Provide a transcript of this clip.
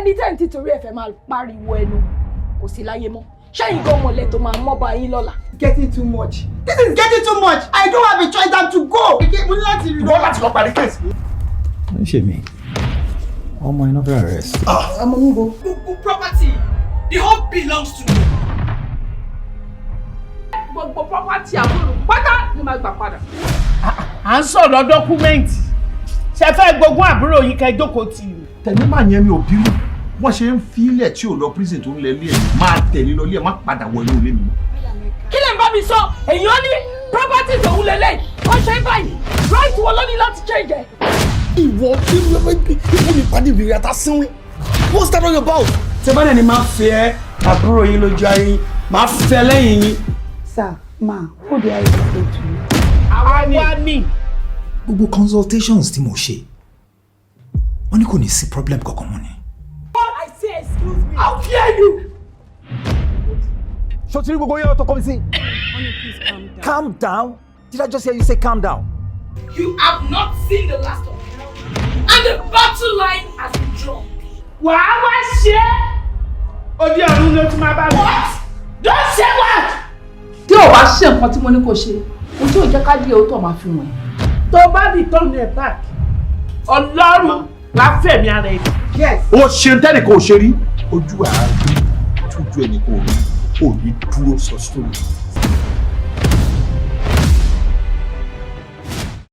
ẹni tẹ́ ń títorí ẹ̀fẹ̀ máa pariwo ẹnu kò sí láyé mọ́ ṣẹ́yìn gan mọ̀lẹ́ tó máa mọ́ bá yín lọ́la. Getting too much. This is getting too much. I don't have a choice than to go. Mo ní láti rí Ìwọ láti lọ parí case. Ó ń ṣe mí. Ọmọ iná fẹ́ arrest. Ọmọ mi go. Property. The whole belongs to me. Gbogbo property àbúrò pátá ni máa gbà padà. À ń sọ̀rọ̀ dọ́kúmẹ́ǹtì. Ṣé fẹ́ gbogbo àbúrò yìí kẹ́ jókòó tì í? Tẹ̀mí máa yẹn mi ò bínú. Wọ́n ṣe ń fi ilẹ̀ tí ò lọ prison tó ń lẹ ilé ẹ̀ máa tẹ̀lé lọ ilé ẹ̀ má padà wọ inú ilé mi mọ́. Kí lè ń bá mi sọ? Èèyàn ní property tòun lélẹ̀. Wọ́n ṣe báyìí. Right wo ló ní láti change ẹ̀? Ìwọ ìwọ ní pàdé ìbìrì àtàsínwín. What's that all about? Ṣé bá dẹ̀ ni máa fẹ́ àbúrò yín lójú ayé máa fẹ́ lẹ́yìn yín. Sir, ma, who do I report to? Àwa ni. Gbogbo consultations tí mo ṣe, wọ́n ní kò ní sí problem kankan mọ́ ni. I say excuse me. How dare you? So tiri gbogbo yẹn tó kọ́ mi sí. Calm down. Did I just hear you say calm down? You have not seen the last of me. And the battle line has been drawn. Wàá wá ṣe é. Odi ọ̀run ló ti máa bá mi. What? Don't say what? Tí o bá ṣe nǹkan tí mo ní kó ṣe, o tí ò jẹ́ ká di òótọ́ máa fi wọ̀n. Tó bá di tọ́nu ẹ̀ back, Ọlọ́run wá fẹ̀mí ara ẹ̀. Yes. O ṣe ń tẹ́nìkan ò ṣe rí. Ojú àárín ojú ẹnìkan ò rí. O ní dúró sọ sórí.